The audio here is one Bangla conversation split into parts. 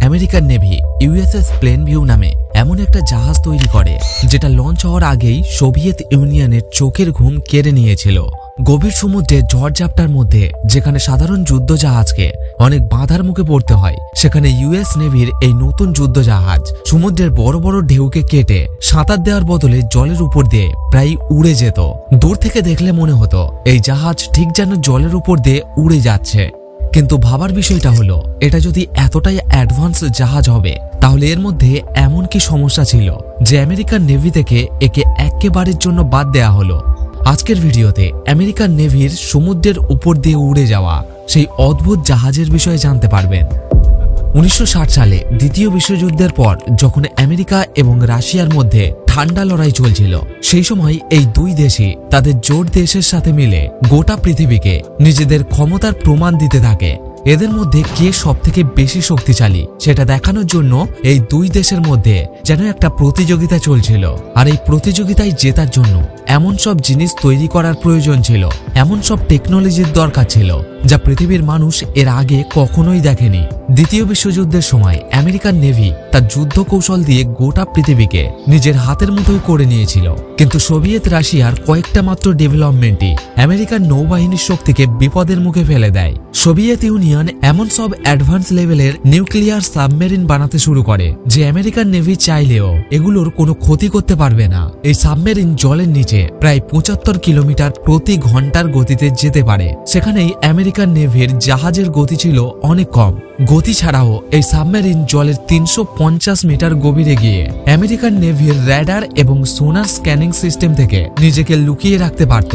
American navy USS Plainview নামে এমন একটা জাহাজ তৈরি করে যেটা লঞ্চ হওয়ার আগেই সোভিয়েত ইউনিয়নের চোখের ঘুম কেড়ে নিয়েছিল। গভীর সমুদ্রে ঝড়ঝাপটার মধ্যে যেখানে সাধারণ যুদ্ধ জাহাজকে অনেক বাধার মুখে পড়তে হয়, সেখানে ইউএস নেভির এই নতুন যুদ্ধ জাহাজ সমুদ্রের বড় বড় ঢেউকে কেটে সাঁতার দেওয়ার বদলে জলের উপর দিয়ে প্রায় উড়ে যেত। দূর থেকে দেখলে মনে হতো এই জাহাজ ঠিক যেন জলের উপর দিয়ে উড়ে যাচ্ছে। কিন্তু ভাবার বিষয়টা হলো, এটা যদি এতটাই অ্যাডভান্স জাহাজ হবে তাহলে এর মধ্যে এমন কি সমস্যা ছিল যে আমেরিকান নেভি থেকে একে একেবারের জন্য বাদ দেয়া হলো। আজকের ভিডিওতে আমেরিকান নেভির সমুদ্রের উপর দিয়ে উড়ে যাওয়া সেই অদ্ভুত জাহাজের বিষয়ে জানতে পারবেন। 1960 সালে দ্বিতীয় বিশ্বযুদ্ধের পর যখন আমেরিকা এবং রাশিয়ার মধ্যে ঠান্ডা লড়াই চলছিল, সেই সময় এই দুই দেশই তাদের জোট দেশের সাথে মিলে গোটা পৃথিবীকে নিজেদের ক্ষমতার প্রমাণ দিতে থাকে। এদের মধ্যে কে সবথেকে বেশি শক্তিশালী সেটা দেখানোর জন্য এই দুই দেশের মধ্যে যেন একটা প্রতিযোগিতা চলছিল। আর এই প্রতিযোগিতায় জেতার জন্য এমন সব জিনিস তৈরি করার প্রয়োজন ছিল, এমন সব টেকনোলজির দরকার ছিল যা পৃথিবীর মানুষ এর আগে কখনোই দেখেনি। দ্বিতীয় বিশ্বযুদ্ধের সময় আমেরিকান নেভি তার যুদ্ধ কৌশল দিয়ে গোটা পৃথিবীকে নিজের হাতের মুঠোয় করে নিয়েছিল, কিন্তু সোভিয়েত রাশিয়ার কয়েকটা মাত্র ডেভেলপমেন্টই আমেরিকান নৌবাহিনীর শক্তিকে বিপদের মুখে ফেলে দেয়। সোভিয়েত ইউনিয়ন এমন সব অ্যাডভান্স লেভেলের নিউক্লিয়ার সাবমেরিন বানাতে শুরু করে যে আমেরিকান নেভি চাইলেও এগুলোর কোনো ক্ষতি করতে পারবে না। এই সাবমেরিন জলের নিচে প্রায় 75 কিলোমিটার প্রতি ঘন্টার গতিতে যেতে পারে। সেখানেই আমেরিকান নেভির জাহাজের গতি ছিল অনেক কম। গতি ছাড়াও এই সাবমেরিন জলের 350 মিটার গভীরে গিয়ে আমেরিকান নেভির র্যাডার এবং সোনার স্ক্যানিং সিস্টেম থেকে নিজেকে লুকিয়ে রাখতে পারত।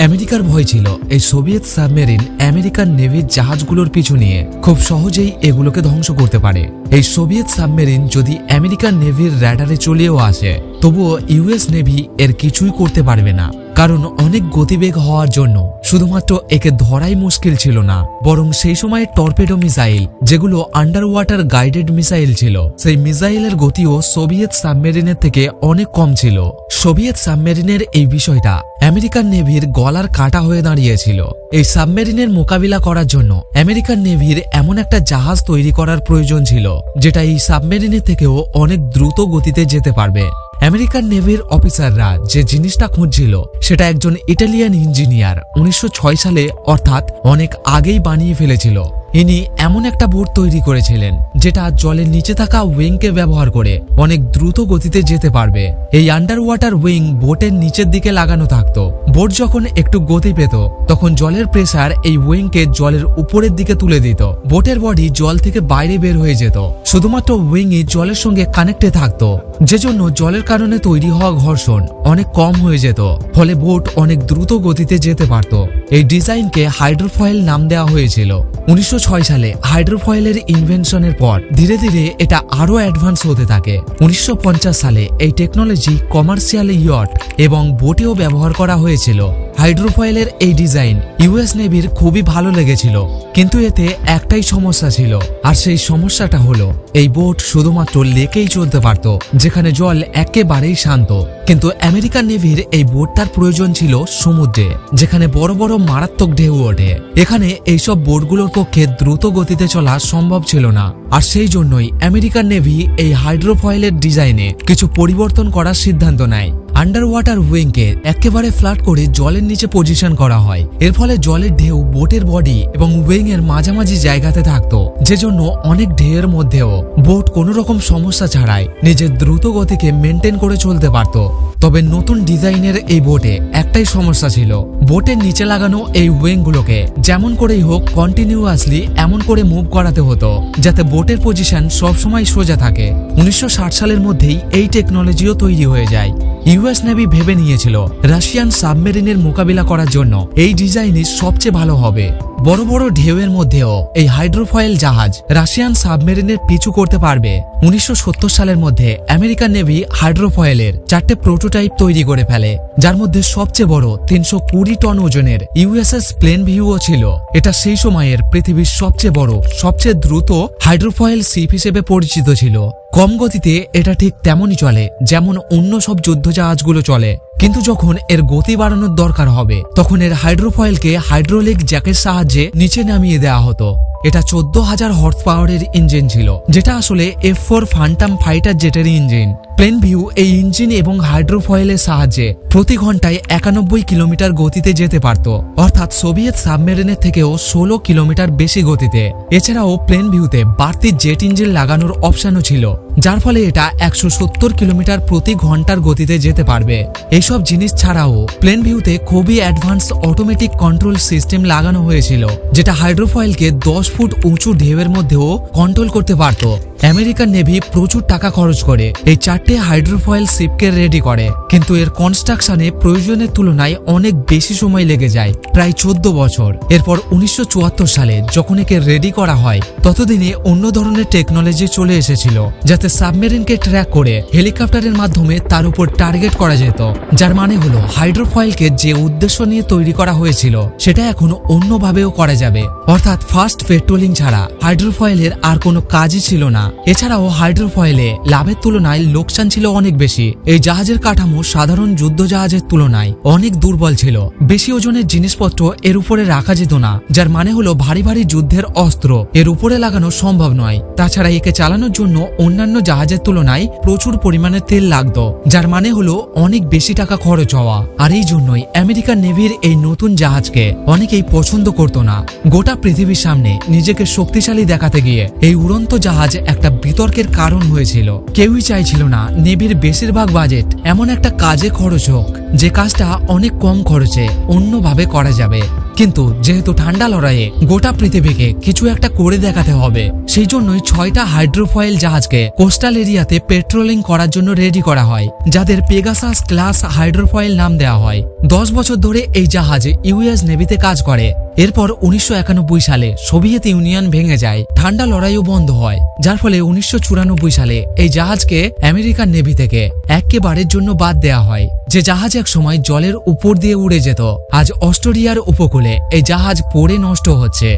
আমেরিকার ভয় ছিল এই সোভিয়েত সাবমেরিন আমেরিকান নেভির জাহাজগুলোর পিছু নিয়ে খুব সহজেই এগুলোকে ধ্বংস করতে পারে। এই সোভিয়েত সাবমেরিন যদি আমেরিকান নেভির র্যাডারে চলেও আসে, তবুও ইউএস নেভি এর কিছুই করতে পারবে না, কারণ অনেক গতিবেগ হওয়ার জন্য শুধুমাত্র একে ধরাই মুশকিল ছিল না, বরং সেই সময় টর্পেডো মিসাইল, যেগুলো আন্ডার ওয়াটার গাইডেড মিসাইল ছিল, সেই মিসাইলের গতিও সোভিয়েত সাবমেরিনের থেকে অনেক কম ছিল। সোভিয়েত সাবমেরিনের এই বিষয়টা আমেরিকান নেভির গলার কাঁটা হয়ে দাঁড়িয়েছিল। এই সাবমেরিনের মোকাবিলা করার জন্য আমেরিকান নেভির এমন একটা জাহাজ তৈরি করার প্রয়োজন ছিল যেটা এই সাবমেরিনের থেকেও অনেক দ্রুত গতিতে যেতে পারবে। আমেরিকান নেভির অফিসাররা যে জিনিসটা খুঁজছিল সেটা একজন ইটালিয়ান ইঞ্জিনিয়ার 1906 সালে অর্থাৎ অনেক আগেই বানিয়ে ফেলেছিল। ইনি এমন একটা বোট তৈরি করেছিলেন যেটা জলের নিচে থাকা উইংকে ব্যবহার করে অনেক দ্রুত গতিতে যেতে পারবে। এই আন্ডার ওয়াটার উইং বোটের নিচের দিকে লাগানো থাকতো। বোট যখন একটু গতি পেত তখন জলের প্রেসার এই উইংকে জলের উপরের দিকে তুলে দিত। বোটের বডি জল থেকে বাইরে বের হয়ে যেত, শুধুমাত্র উইংই জলের সঙ্গে কানেক্টে থাকতো, যে জন্য জলের কারণে তৈরি হওয়া ঘর্ষণ অনেক কম হয়ে যেত, ফলে বোট অনেক দ্রুত গতিতে যেতে পারত। এই ডিজাইনকে হাইড্রোফয়েল নাম দেওয়া হয়েছিল। 1906 সালে হাইড্রোফয়েলের ইনভেনশনের পর ধীরে ধীরে এটা আরো অ্যাডভান্স হতে থাকে। 1950 সালে এই টেকনোলজি কমার্শিয়াল ইয়ট এবং বোটেও ব্যবহার করা হয়েছিল। হাইড্রোফয়েলের এই ডিজাইন ইউএস নেভির খুবই ভালো লেগেছিল, কিন্তু এতে একটাই সমস্যা ছিল, আর সেই সমস্যাটা হলো এই বোট শুধুমাত্র লেকেই চলতে পারত, যেখানে জল একেবারেই শান্ত। কিন্তু আমেরিকান নেভির এই বোটটার প্রয়োজন ছিল সমুদ্রে, যেখানে বড় বড় মারাত্মক ঢেউ ওঠে। এখানে এইসব বোটগুলোর পক্ষে দ্রুত গতিতে চলা সম্ভব ছিল না, আর সেই জন্যই আমেরিকান নেভি এই হাইড্রোফয়েলের ডিজাইনে কিছু পরিবর্তন করার সিদ্ধান্ত নেয়। আন্ডার ওয়াটার উইংকে একেবারে ফ্ল্যাট করে জলের নিচে পজিশন করা হয়। এর ফলে জলের ঢেউ বোটের বডি এবং উইং এর মাঝামাঝি জায়গাতে থাকতো, যে জন্য অনেক ঢেউয়ের মধ্যেও বোট কোনো রকম সমস্যা ছাড়াই নিজের দ্রুত গতিকে মেনটেন করে চলতে পারত। তবে নতুন ডিজাইনের এই বোটে একটাই সমস্যা ছিল, বোটের নিচে লাগানো এই উইং গুলোকে যেমন করেই হোক কন্টিনিউয়াসলি এমন করে মুভ করাতে হতো যাতে বোটের পজিশন সবসময় সোজা থাকে। 1960 সালের মধ্যেই এই টেকনোলজিও তৈরি হয়ে যায়। ইউএস নেভি ভেবে নিয়েছিল রাশিয়ান সাবমেরিনের মোকাবিলা করার জন্য এই ডিজাইনই সবচেয়ে ভালো হবে। বড় বড় ঢেউয়ের মধ্যেও এই হাইড্রোফয়েল জাহাজ রাশিয়ান সাবমেরিনের পিছু করতে পারবে। 1970 সালের মধ্যে আমেরিকান নেভি হাইড্রোফয়েলের 4টে প্রোটোটাইপ তৈরি করে ফেলে, যার মধ্যে সবচেয়ে বড় 320 টন ওজনের ইউএসএস প্লেন ভিউও ছিল। এটা সেই সময়ের পৃথিবীর সবচেয়ে বড়, সবচেয়ে দ্রুত হাইড্রোফয়েল শিপ হিসেবে পরিচিত ছিল। কম গতিতে এটা ঠিক তেমনই চলে যেমন অন্য সব যুদ্ধ জাহাজগুলো চলে, কিন্তু যখন এর গতি বাড়ানোর দরকার হবে তখন এর হাইড্রোফয়েলকে হাইড্রোলিক জ্যাকের সাহায্যে নিচে নামিয়ে দেওয়া হতো। এটা 14,000 হর্স পাওয়ারের ইঞ্জিন ছিল, যেটা আসলে F4 ফ্যান্টম ফাইটার জেটের ইঞ্জিন। প্লেন ভিউ এই ইঞ্জিন এবং হাইড্রোফয়েলের সাহায্যে প্রতি ঘন্টায় 91 কিলোমিটার গতিতে যেতে পারত, অর্থাৎ সোভিয়েত সাবমেরিনের থেকেও 16 কিলোমিটার বেশি গতিতে। এছাড়াও প্লেন ভিউতে বাড়তি জেট ইঞ্জিন লাগানোর অপশনও ছিল, যার ফলে এটা 170 কিলোমিটার প্রতি ঘন্টার গতিতে যেতে পারবে। এইসব জিনিস ছাড়াও প্লেন ভিউতে খুবই অ্যাডভান্স অটোমেটিক কন্ট্রোল সিস্টেম লাগানো হয়েছিল, যেটা হাইড্রোফয়েলকে 10 ফুট উঁচু ঢেউয়ের মধ্যেও কন্ট্রোল করতে পারত। আমেরিকান নেভি প্রচুর টাকা খরচ করে এই 4টে হাইড্রোফয়েল শিপকে রেডি করে, কিন্তু এর কনস্ট্রাকশনে প্রয়োজনের তুলনায় অনেক বেশি সময় লেগে যায়, প্রায় 14 বছর। এরপর 1974 সালে যখন একে রেডি করা হয়, ততদিনে অন্য ধরনের টেকনোলজি চলে এসেছিল, যাতে সাবমেরিনকে ট্র্যাক করে হেলিকপ্টারের মাধ্যমে তার উপর টার্গেট করা যেত। যার মানে হলো হাইড্রোফয়েলকে যে উদ্দেশ্য নিয়ে তৈরি করা হয়েছিল সেটা এখন অন্যভাবেও করা যাবে, অর্থাৎ ফাস্ট পেট্রোলিং ছাড়া হাইড্রোফয়েলের আর কোনো কাজই ছিল না। এছাড়াও হাইড্রোফয়েলে লাভের তুলনায় লোকসান ছিল অনেক বেশি। এই জাহাজের কাঠামো সাধারণ যুদ্ধ জাহাজের তুলনায় অনেক দুর্বল ছিল, বেশি ওজনের জিনিসপত্র এর উপরে রাখা যেত না, যার মানে হলো ভারী ভারী যুদ্ধের অস্ত্র এর উপরে লাগানো সম্ভব নয়। তাছাড়া একে চালানোর জন্য অন্যান্য জাহাজের তুলনায় প্রচুর পরিমাণে তেল লাগতো, যার মানে হলো অনেক বেশি টাকা খরচ হওয়া। আর এই জন্যই আমেরিকান নেভির এই নতুন জাহাজকে অনেকেই পছন্দ করতো না। গোটা পৃথিবীর সামনে নিজেকে শক্তিশালী দেখাতে গিয়ে এই উড়ন্ত জাহাজ একটা বিতর্কের কারণ হয়েছিল। কেউই চাইছিল না নেভির বেশিরভাগ বাজেট এমন একটা কাজে খরচ হোক যে কাজটা অনেক কম খরচে অন্যভাবে করা যাবে। কিন্তু যেহেতু ঠান্ডা লড়াইয়ে গোটা পৃথিবীকে কিছু একটা করে দেখাতে হবে, সেই জন্যই 6টা হাইড্রোফয়েল জাহাজকে কোস্টাল এরিয়াতে পেট্রোলিং করার জন্য রেডি করা হয়, যাদের পেগাসাস ক্লাস হাইড্রোফয়েল নাম দেওয়া হয়। 10 বছর ধরে এই জাহাজ ইউএস নেভিতে কাজ করে। এরপর 1991 সালে সোভিয়েত ইউনিয়ন ভেঙে যায়, ঠান্ডা লড়াইও বন্ধ হয়, যার ফলে 1994 সালে এই জাহাজকে আমেরিকান নেভি থেকে একেবারের জন্য বাদ দেওয়া হয়। যে জাহাজ এক সময় জলের উপর দিয়ে উড়ে যেত, আজ অস্ট্রেলিয়ার উপকূলে এই জাহাজ পড়ে নষ্ট হচ্ছে।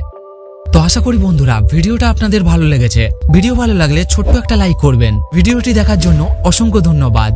তো আশা করি বন্ধুরা ভিডিওটা আপনাদের ভালো লেগেছে। ভিডিও ভালো লাগলে ছোট্ট একটা লাইক করবেন। ভিডিওটি দেখার জন্য অসংখ্য ধন্যবাদ।